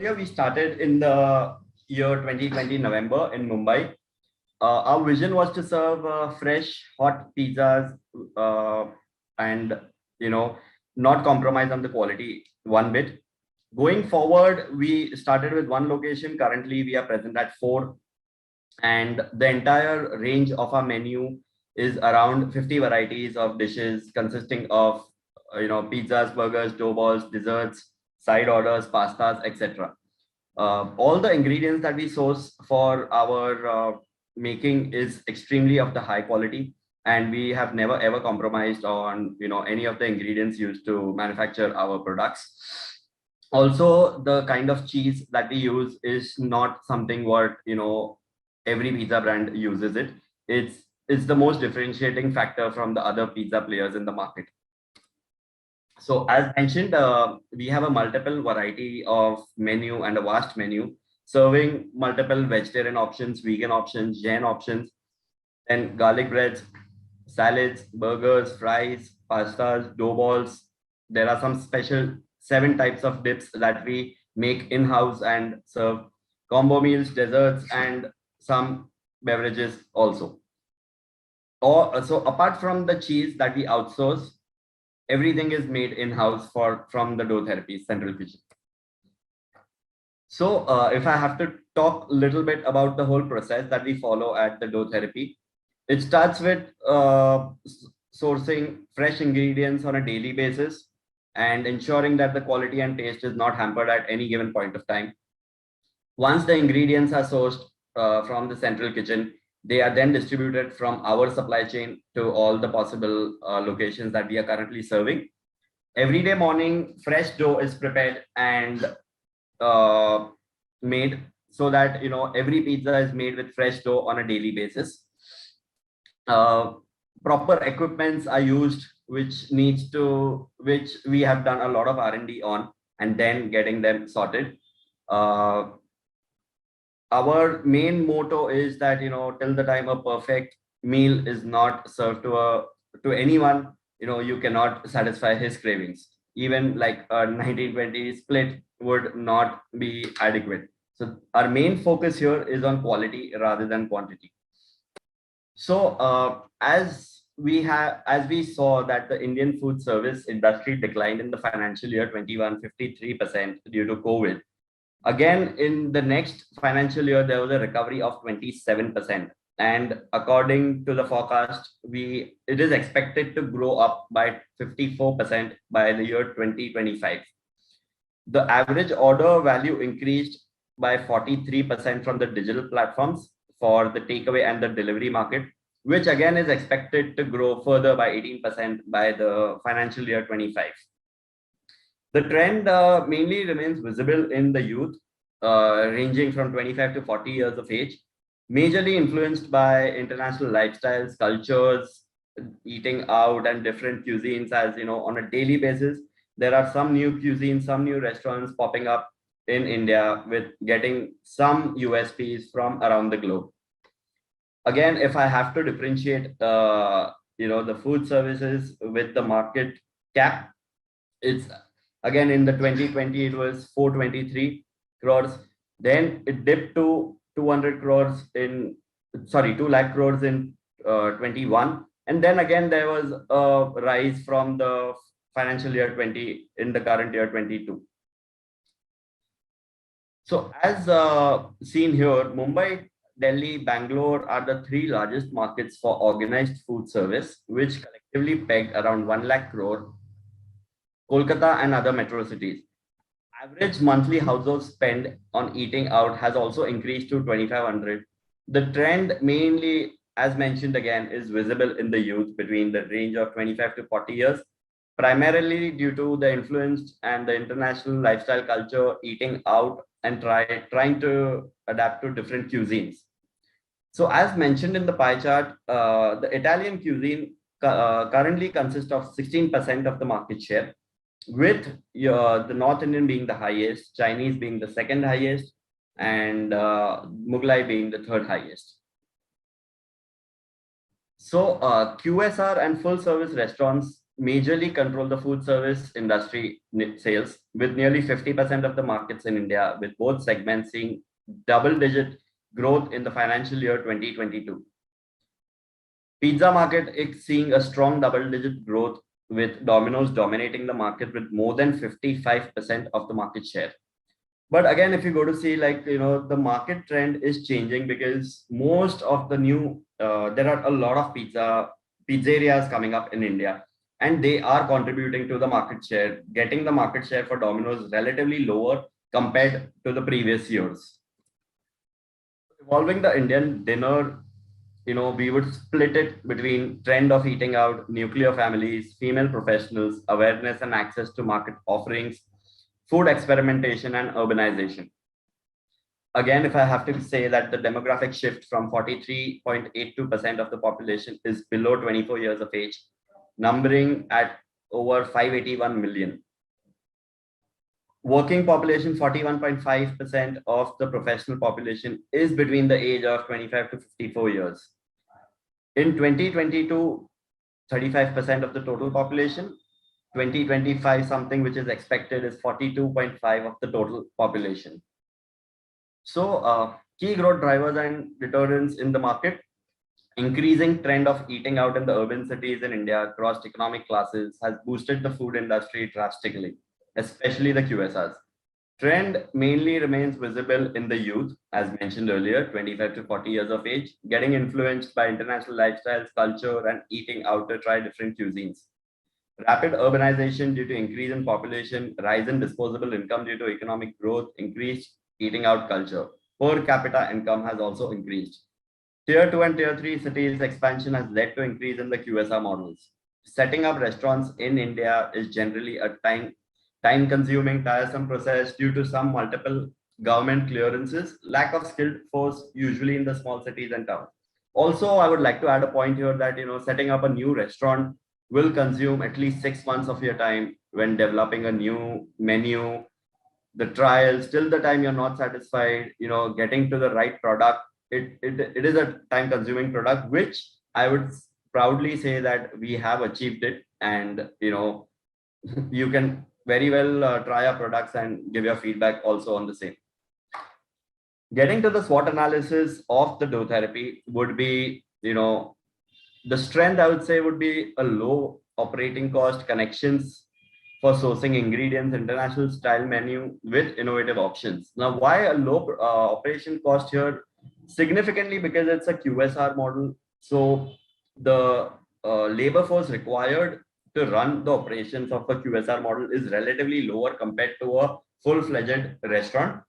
Yeah, we started in the year 2020 November in Mumbai. Our vision was to serve fresh, hot pizzas uh, and not compromise on the quality one bit. Going forward, we started with one location. Currently, we are present at four, and the entire range of our menu is around 50 varieties of dishes consisting of pizzas, burgers, dough balls, desserts, side orders, pastas, etc. All the ingredients that we source for our making is extremely of the high quality, and we have never ever compromised on any of the ingredients used to manufacture our products. Also, the kind of cheese that we use is not something what every pizza brand uses it. It's the most differentiating factor from the other pizza players in the market. So as mentioned, we have a multiple variety of menu and a vast menu serving multiple vegetarian options, vegan options, Jain options, and garlic breads, salads, burgers, fries, pastas, dough balls. There are some special 7 types of dips that we make in-house and serve combo meals, desserts, and some beverages also. Or so apart from the cheese that we outsource, everything is made in-house for from the dough therapy central kitchen. So if I have to talk a little bit about the whole process that we follow at the dough therapy, it starts with sourcing fresh ingredients on a daily basis and ensuring that the quality and taste is not hampered at any given point of time. Once the ingredients are sourced from the central kitchen, they are then distributed from our supply chain to all the possible locations that we are currently serving. Every day morning, fresh dough is prepared and made so that every pizza is made with fresh dough on a daily basis. Uh, Proper equipments are used, which we have done a lot of R&D on, and then getting them sorted. Uh, our main motto is that till the time a perfect meal is not served to anyone, you cannot satisfy his cravings. Even like a 1920 split would not be adequate. So our main focus here is on quality rather than quantity. So as we saw that the Indian food service industry declined in the financial year 21 53% due to COVID. Again, in the next financial year, there was a recovery of 27%. And according to the forecast, it is expected to grow up by 54% by the year 2025. The average order value increased by 43% from the digital platforms for the takeaway and the delivery market, which again is expected to grow further by 18% by the financial year 25. The trend mainly remains visible in the youth, ranging from 25 to 40 years of age, majorly influenced by international lifestyles, cultures, eating out, and different cuisines. As on a daily basis, there are some new cuisines, some new restaurants popping up in India with getting some USPs from around the globe. Again, if I have to differentiate, the food services with the market cap, it's again in the 2020 it was 423 crores. Then it dipped to 200 crores in 2 lakh crores in 21, and then again there was a rise from the financial year 20 in the current year 22. So as seen here, Mumbai, Delhi, Bangalore are the three largest markets for organized food service, which collectively pegged around 1 lakh crore. Kolkata and other metro cities. Average monthly household spend on eating out has also increased to 2,500. The trend mainly, as mentioned again, is visible in the youth between the range of 25 to 40 years, primarily due to the influence and the international lifestyle culture, eating out and trying to adapt to different cuisines. So as mentioned in the pie chart, the Italian cuisine currently consists of 16% of the market share, with the North Indian being the highest, Chinese being the second highest, and Mughlai being the third highest. So QSR and full service restaurants majorly control the food service industry sales, with nearly 50% of the markets in India, with both segments seeing double-digit growth in the financial year 2022. Pizza market is seeing a strong double-digit growth, with Domino's dominating the market with more than 55% of the market share. But again, if you go to see, like, the market trend is changing, because most of the new, there are a lot of pizzerias coming up in India, and they are contributing to the market share, getting the market share for Domino's relatively lower compared to the previous years. Evolving the Indian dinner, we would split it between trend of eating out, nuclear families, female professionals, awareness and access to market offerings, food experimentation, and urbanization. Again, if I have to say that the demographic shift from 43.82% of the population is below 24 years of age, numbering at over 581 million. Working population, 41.5% of the professional population is between the age of 25 to 54 years. In 2022, 35% of the total population. 2025, something which is expected is 42.5% of the total population. So key growth drivers and deterrents in the market: increasing trend of eating out in the urban cities in India across economic classes has boosted the food industry drastically, especially the QSRs. Trend mainly remains visible in the youth, as mentioned earlier, 25 to 40 years of age, getting influenced by international lifestyles, culture, and eating out to try different cuisines. Rapid urbanization due to increase in population, rise in disposable income due to economic growth, increased eating out culture. Per capita income has also increased. Tier 2 and Tier 3 cities expansion has led to increase in the QSR models. Setting up restaurants in India is generally a time-consuming, tiresome process due to some multiple government clearances, lack of skilled force, usually in the small cities and towns. Also, I would like to add a point here that setting up a new restaurant will consume at least 6 months of your time when developing a new menu, the trials, till the time you're not satisfied, getting to the right product. It is a time-consuming product, which I would proudly say that we have achieved it, and you can very well try our products and give your feedback also on the same. Getting to the SWOT analysis of the dough therapy would be, the strength, I would say, would be a low operating cost, connections for sourcing ingredients, international style menu with innovative options. Now, why a low operation cost here? Significantly because it's a QSR model. So the labor force required to run the operations of a QSR model is relatively lower compared to a full-fledged restaurant.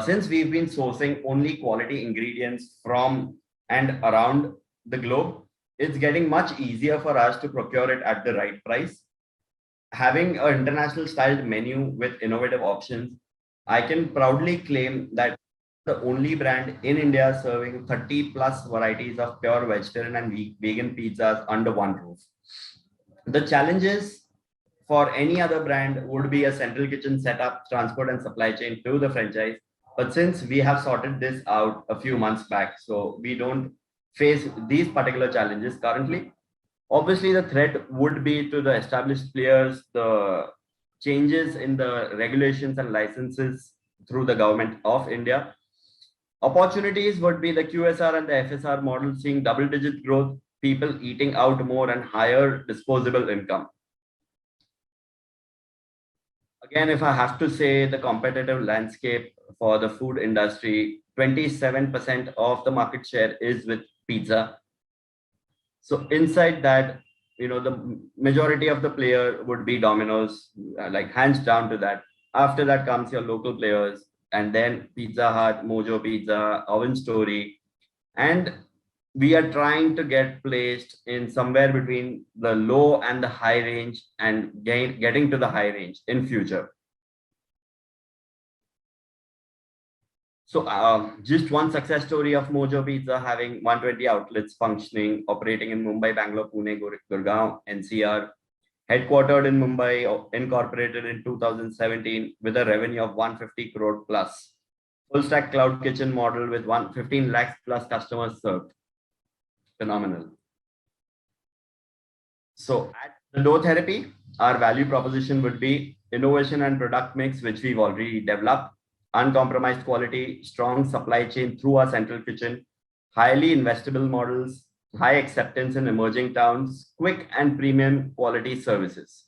Since we've been sourcing only quality ingredients from and around the globe, it's getting much easier for us to procure it at the right price. Having an international styled menu with innovative options, I can proudly claim that the only brand in India serving 30 plus varieties of pure vegetarian and vegan pizzas under one roof. The challenges for any other brand would be a central kitchen setup, transport and supply chain to the franchise. But since we have sorted this out a few months back, so we don't face these particular challenges currently. Obviously, the threat would be to the established players, the changes in the regulations and licenses through the government of India. Opportunities would be the QSR and the FSR model seeing double-digit growth, people eating out more, and higher disposable income. Again, if I have to say the competitive landscape for the food industry, 27% of the market share is with pizza. So inside that, the majority of the player would be Domino's, like hands down to that. After that comes your local players, and then Pizza Hut, Mojo Pizza, Oven Story. And we are trying to get placed in somewhere between the low and the high range, and getting to the high range in future. So just one success story of Mojo Pizza having 120 outlets functioning, operating in Mumbai, Bangalore, Pune, Gurgaon, NCR, headquartered in Mumbai, incorporated in 2017 with a revenue of 150 crore plus. Full stack cloud kitchen model with 15 lakhs plus customers served. Phenomenal. So at The dough therapy, our value proposition would be innovation and product mix, which we've already developed, uncompromised quality, strong supply chain through our central kitchen, highly investable models, high acceptance in emerging towns, quick and premium quality services.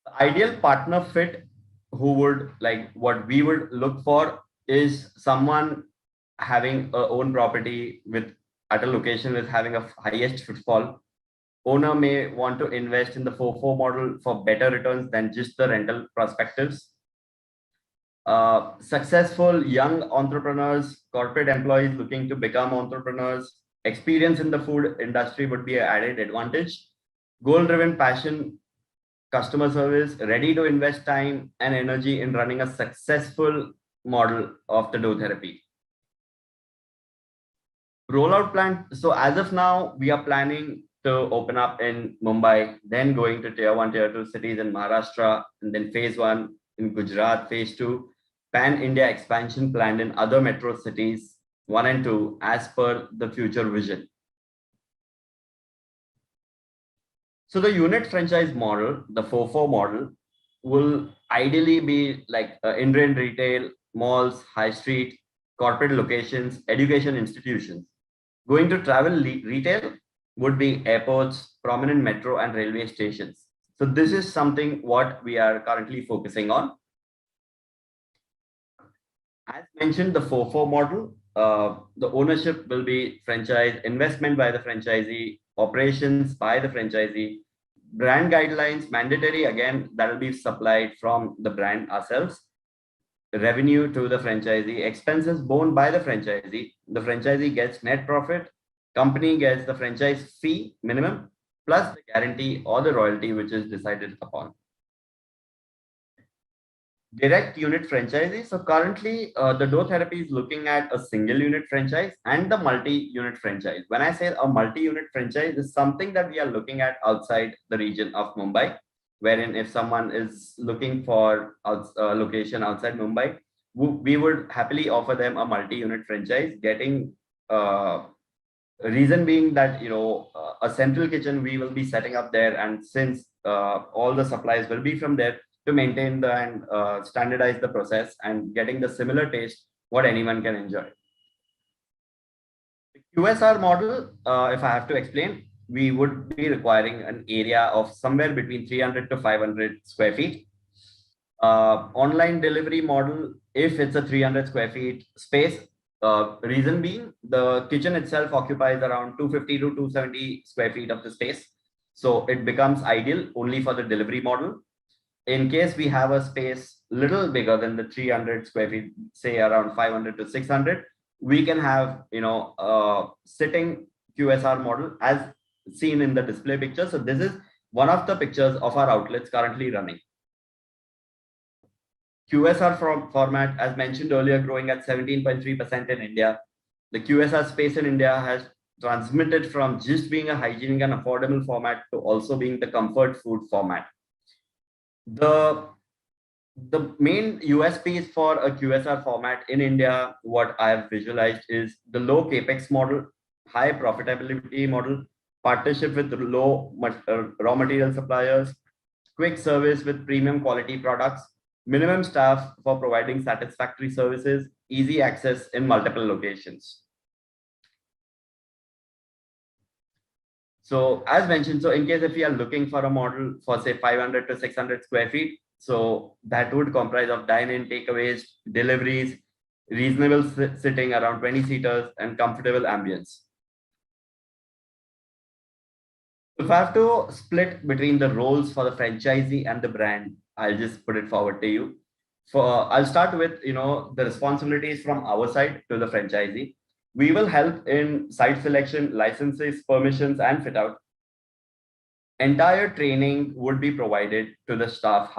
The ideal partner fit who would like what we would look for is someone having a own property with at a location with having a highest footfall. Owner may want to invest in the FOFO model for better returns than just the rental perspectives. Successful young entrepreneurs, corporate employees looking to become entrepreneurs, experience in the food industry would be an added advantage. Goal-driven passion, customer service, ready to invest time and energy in running a successful model of the dough therapy. Rollout plan. So as of now, we are planning to open up in Mumbai, then going to tier 1, tier 2 cities in Maharashtra, and then phase 1 in Gujarat, phase 2, pan-India expansion planned in other metro cities 1 and 2 as per the future vision. So the unit franchise model, the FOFO model, will ideally be like Indian retail, malls, high street, corporate locations, education institutions. Going to travel retail would be airports, prominent metro and railway stations. So this is something what we are currently focusing on. As mentioned, the FOFO model, the ownership will be franchise, investment by the franchisee, operations by the franchisee, brand guidelines mandatory, again, that will be supplied from the brand ourselves, revenue to the franchisee, expenses borne by the franchisee gets net profit, company gets the franchise fee minimum, plus the guarantee or the royalty which is decided upon. Direct unit franchisee. So currently the dough therapy is looking at a single unit franchise and the multi-unit franchise. When I say a multi-unit franchise, is something that we are looking at outside the region of Mumbai, wherein if someone is looking for a location outside Mumbai, we would happily offer them a multi-unit franchise, getting reason being that a central kitchen we will be setting up there, and since all the supplies will be from there, to maintain the and standardize the process and getting the similar taste what anyone can enjoy. The QSR model, if I have to explain, we would be requiring an area of somewhere between 300 to 500 square feet. Online delivery model, if it's a 300 square feet space, reason being the kitchen itself occupies around 250 to 270 square feet of the space. So it becomes ideal only for the delivery model. In case we have a space little bigger than the 300 square feet, say around 500 to 600, we can have sitting QSR model as seen in the display picture. So this is one of the pictures of our outlets currently running. QSR format, as mentioned earlier, growing at 17.3% in India. The QSR space in India has transmitted from just being a hygienic and affordable format to also being the comfort food format. The main USPs for a QSR format in India, what I have visualized is the low capex model, high profitability model, partnership with low raw material suppliers, quick service with premium quality products, minimum staff for providing satisfactory services, easy access in multiple locations. So as mentioned, so in case if we are looking for a model for say 500 to 600 square feet, so that would comprise of dine-in, takeaways, deliveries, reasonable sitting around 20 seaters and comfortable ambience. If I have to split between the roles for the franchisee and the brand, I'll just put it forward to you. I'll start with the responsibilities from our side to the franchisee. We will help in site selection, licenses, permissions, and fit out. Entire training would be provided to the staff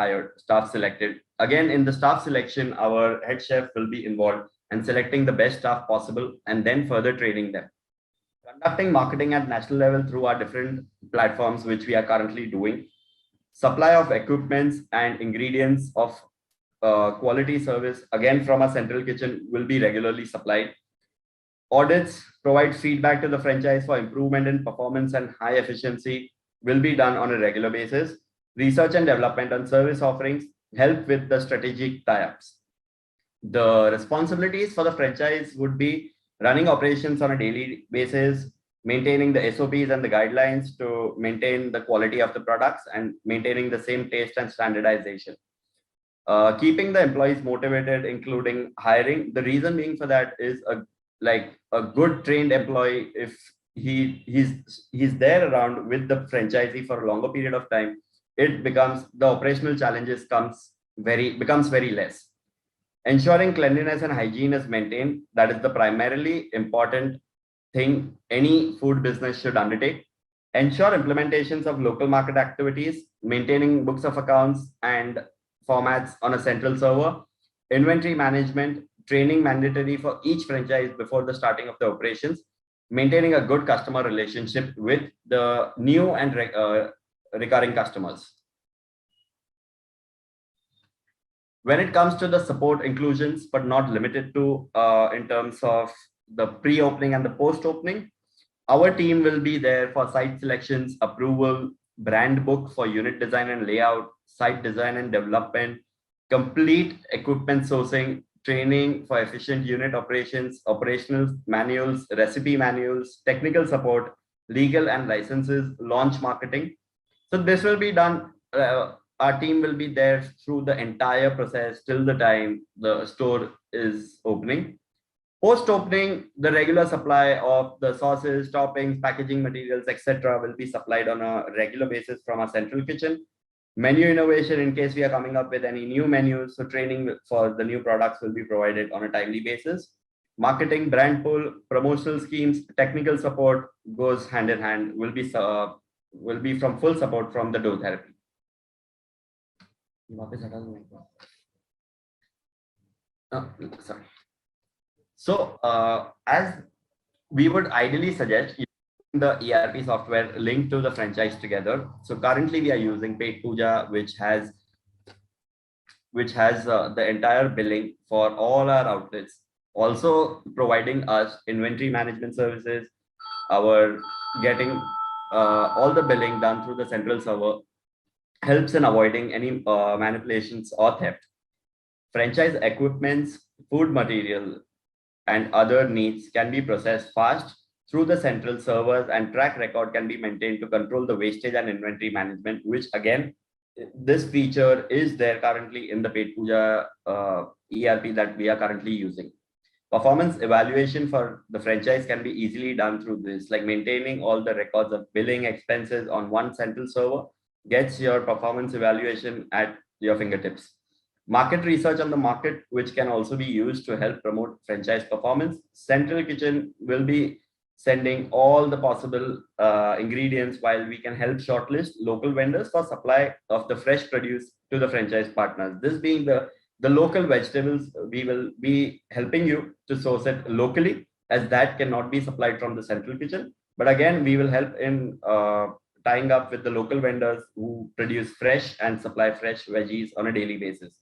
selected. Again, in the staff selection, our head chef will be involved in selecting the best staff possible and then further training them. Conducting marketing at national level through our different platforms, which we are currently doing. Supply of equipments and ingredients of quality service, again from our central kitchen, will be regularly supplied. Audits provide feedback to the franchise for improvement in performance and high efficiency. will be done on a regular basis. Research and development on service offerings help with the strategic tie-ups. The responsibilities for the franchise would be running operations on a daily basis, maintaining the SOPs and the guidelines to maintain the quality of the products and maintaining the same taste and standardization. Keeping the employees motivated, including hiring. The reason being for that is a good trained employee, if he's there around with the franchisee for a longer period of time, it becomes the operational challenges becomes very less. Ensuring cleanliness and hygiene is maintained, that is the primarily important thing any food business should undertake. Ensure implementations of local market activities, maintaining books of accounts and formats on a central server. Inventory management, training mandatory for each franchise before the starting of the operations. Maintaining a good customer relationship with the new and recurring customers. When it comes to the support inclusions, but not limited to in terms of the pre-opening and the post-opening, our team will be there for site selections, approval, brand book for unit design and layout, site design and development, complete equipment sourcing, training for efficient unit operations, operational manuals, recipe manuals, technical support, legal and licenses, launch marketing. So this will be done. Our team will be there through the entire process till the time the store is opening. Post-opening, the regular supply of the sauces, toppings, packaging materials, etc. will be supplied on a regular basis from our central kitchen. Menu innovation, in case we are coming up with any new menus, so training for the new products will be provided on a timely basis. Marketing, brand pull, promotional schemes, technical support goes hand in hand, will be from full support from the dough therapy. Sorry. So as we would ideally suggest the ERP software linked to the franchise together. So currently we are using Paid Puja, which has the entire billing for all our outlets, also providing us inventory management services, our getting all the billing done through the central server, helps in avoiding any manipulations or theft. Franchise equipments, food material, and other needs can be processed fast through the central servers, and track record can be maintained to control the wastage and inventory management, which again, this feature is there currently in the Paid Puja ERP that we are currently using. Performance evaluation for the franchise can be easily done through this, like maintaining all the records of billing expenses on one central server gets your performance evaluation at your fingertips. Market research on the market, which can also be used to help promote franchise performance. Central kitchen will be sending all the possible ingredients, while we can help shortlist local vendors for supply of the fresh produce to the franchise partners. This being the local vegetables, we will be helping you to source it locally, as that cannot be supplied from the central kitchen. But again, we will help in tying up with the local vendors who produce fresh and supply fresh veggies on a daily basis.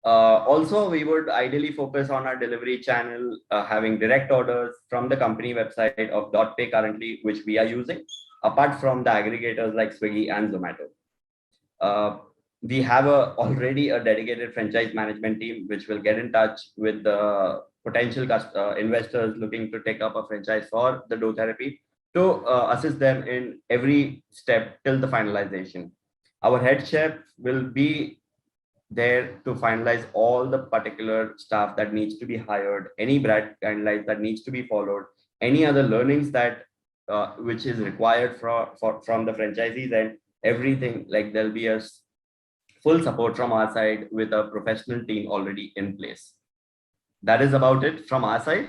Also, we would ideally focus on our delivery channel, having direct orders from the company website of .pay currently, which we are using, apart from the aggregators like Swiggy and Zomato. We have already a dedicated franchise management team, which will get in touch with the potential investors looking to take up a franchise for the dough therapy, to assist them in every step till the finalization. Our head chef will be there to finalize all the particular staff that needs to be hired, any brand guidelines that needs to be followed, any other learnings that which is required from the franchisees, and everything. Like, there'll be a full support from our side with a professional team already in place. That is about it from our side.